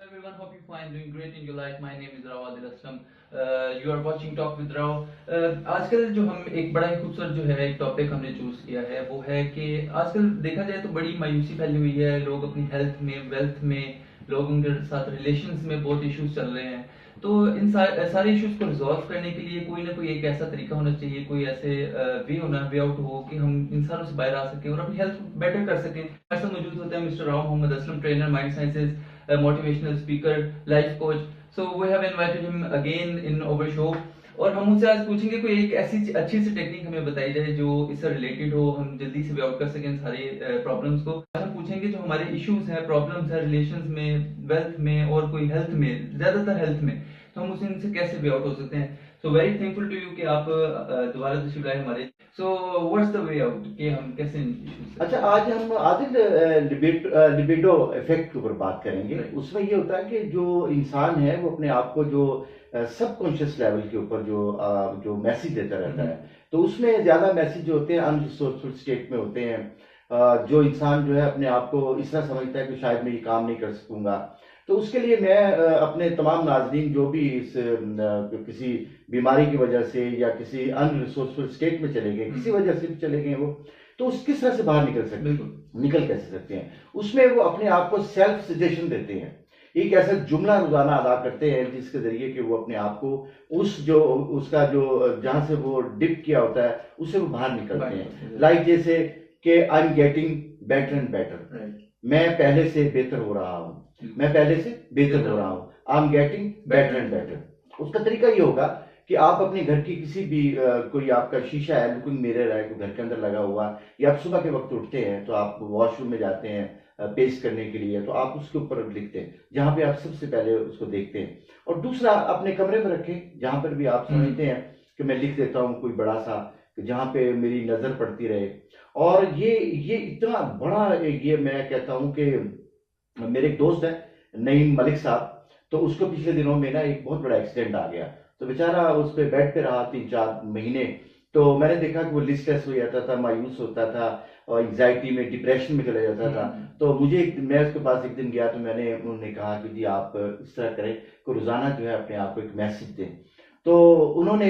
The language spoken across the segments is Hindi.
everyone, hope you find doing great in your life. My name is Rao Adil Aslam. You are watching Talk with Rao. आजकल जो हम एक बड़ा ही खूबसूरत जो है एक टॉपिक हमने चूज किया है वो है कि आजकल देखा जाए तो बड़ी मायूसी फैली हुई है। लोग अपनी हेल्थ में, वेल्थ में, लोगों के साथ रिलेशंस में बहुत इश्यूज चल रहे हैं। तो इन सारे इश्यूज को रिजॉल्व करने के लिए कोई ना कोई एक ऐसा तरीका होना चाहिए, कोई ऐसे वे आउट हो कि हम इन सारों से बाहर आ सकें और अपनी हेल्थ बेटर कर सकें। हमारे साथ मौजूद होते हैं mister Rao Mohammad Aslam, trainer, mind sciences, motivational speaker, life coach. So we have invited him again in our show. और हम उनसे आज पूछेंगे कोई एक ऐसी अच्छी सी टेक्निक हमें बताई जाए जो इससे रिलेटेड हो, हम जल्दी से वे आउट कर सकें सारे प्रॉब्लम्स को। आज हम पूछेंगे जो हमारे इश्यूज हैं, प्रॉब्लम्स हैं रिलेशंस में, वेल्थ में और कोई हेल्थ में, ज्यादातर हेल्थ में, तो हम उनसे कैसे वे आउट हो सकते हैं। So very thankful to you कि आप दोबारा तशरीफ लाए हमारे। So what's the way out कि हम कैसे अच्छा, आज हम आदिल लिबिडो इफेक्ट के ऊपर बात करेंगे। उसमें ये होता है कि जो इंसान है वो अपने आप को जो सबकॉन्शियस लेवल के ऊपर जो मैसेज देता रहता है, तो उसमें ज्यादा मैसेज जो होते हैं अनरिसोर्सफुल स्टेट में होते हैं। जो इंसान जो है अपने आप को इस तरह समझता है कि शायद मैं ये काम नहीं कर सकूंगा, तो उसके लिए मैं अपने तमाम नाजरीन जो भी इस किसी बीमारी की वजह से या किसी अनरिसोर्सफुल स्टेट में चले गए, किसी वजह से भी चले गए वो, तो उस किस तरह से बाहर निकल कैसे सकते हैं, उसमें वो अपने आप को सेल्फ सजेशन देते हैं। एक ऐसा जुमला रोजाना अदा करते हैं जिसके जरिए कि वो अपने आप को उसका जो जहां से वो डिप किया होता है उससे वो बाहर निकलते हैं। लाइक जैसे कि I am getting better and better, मैं पहले से बेहतर हो रहा हूं, मैं पहले से बेहतर हो रहा हूं, I am getting better and better. उसका तरीका ये होगा कि आप अपने घर की किसी भी कोई आपका शीशा है, लुकिंग मिरर है, घर के अंदर लगा हुआ, या आप सुबह के वक्त उठते हैं तो आप वॉशरूम में जाते हैं पेस्ट करने के लिए, तो आप उसके ऊपर लिखते हैं जहां पे आप सबसे पहले उसको देखते हैं। और दूसरा अपने कमरे में रखें जहां पर भी आप समझते हैं कि मैं लिख देता हूं कोई बड़ा सा, जहां पे मेरी नजर पड़ती रहे। और ये इतना बड़ा, ये मैं कहता हूं कि मेरे एक दोस्त है नईम मलिक साहब, तो उसको पिछले दिनों में ना एक बहुत बड़ा एक्सीडेंट आ गया, तो बेचारा उस पे बेड पे रहा 3-4 महीने। तो मैंने देखा कि वो लिस्टलेस हो जाता था, मायूस होता था और एंजाइटी में, डिप्रेशन में चला जाता था। तो मैं उसके पास एक दिन गया, तो उन्होंने कहा कि जी आप इस तरह करें कि रोजाना जो है अपने आप को एक मैसेज दें। तो उन्होंने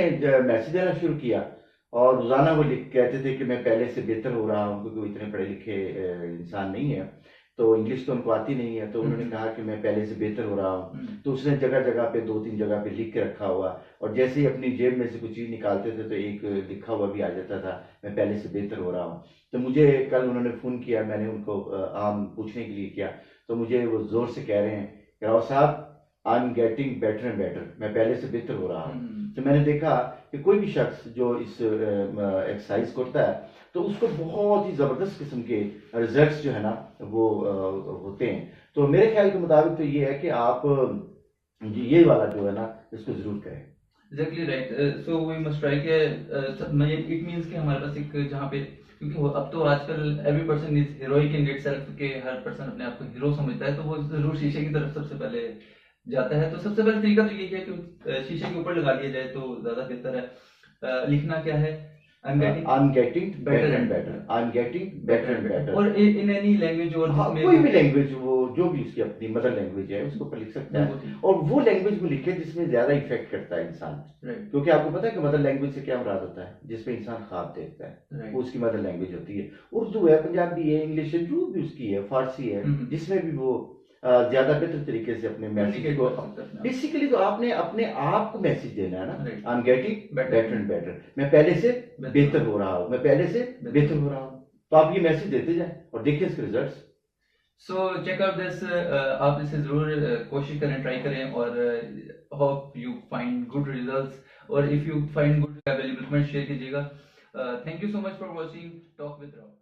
मैसेज देना शुरू किया और रोजाना वो कहते थे कि मैं पहले से बेहतर हो रहा हूँ, क्योंकि वो इतने पढ़े लिखे इंसान नहीं है, तो इंग्लिश तो उनको आती नहीं है। तो उन्होंने कहा कि मैं पहले से बेहतर हो रहा हूँ। तो उसने जगह जगह पे 2-3 जगह पे लिख के रखा हुआ, और जैसे ही अपनी जेब में से कुछ चीज निकालते थे तो एक लिखा हुआ भी आ जाता था, मैं पहले से बेहतर हो रहा हूँ। तो मुझे कल उन्होंने फोन किया, मैंने उनको आम पूछने के लिए किया, तो मुझे वो जोर से कह रहे हैं राव साहब I am getting better and better, मैं पहले से बेहतर हो रहा हूँ। तो मैंने देखा कि कोई भी शख्स जो इस एक्सरसाइज करता है तो उसको बहुत ही जबरदस्त किस्म के रिजल्ट्स जो है ना वो होते हैं। तो मेरे ख्याल के मुताबिक तो ये है कि आप ये वाला जो है ना इसको जरूर करें। Exactly right. So we must try के इट मींस कि हमारे पास एक जहाँ पे, क्योंकि अब तो आजकल every person is heroic in itself, के हर पर्सन अपने आप को हीरो समझता है, तो वो जरूर शीशे की तरफ सबसे पहले जाता है। तो सबसे पहले तरीका तो यही है कि शीशे के ऊपर लगा लिया जाए तो ज्यादा बेहतर है। लिखना क्या है? I'm getting better and better. I'm getting better and better. और इन एनी लैंग्वेज, और जिसमें कोई भी लैंग्वेज, वो जो भी उसकी अपनी मदर लैंग्वेज है उसको ऊपर लिख सकता है, और वो लैंग्वेज में लिखे जिसमें ज्यादा इफेक्ट करता है इंसान। क्योंकि आपको पता है कि मदर लैंग्वेज से क्या मुराद होता है, जिसमें इंसान ख्वाब देखता है, वो उसकी मदर लैंग्वेज होती है। उर्दू है, पंजाबी है, इंग्लिश है, जो भी उसकी है, फारसी है, जिसमें भी वो ज्यादा बेहतर तरीके से अपने मैसेज को, बेसिकली तो आपने अपने आप को मैसेज देना है ना, I am getting better and better, मैं पहले से बेहतर हो रहा हूँ, मैं पहले से बेहतर हो रहा हूँ। तो आप ये मैसेज देते जाएं और देखिए इसके results. So check out this, आप इसे जरूर कोशिश करें, ट्राई करें, और hope you find good results, और if you find good valuable comment share कीजिएगा। Thank you so much for watching talk with Rao.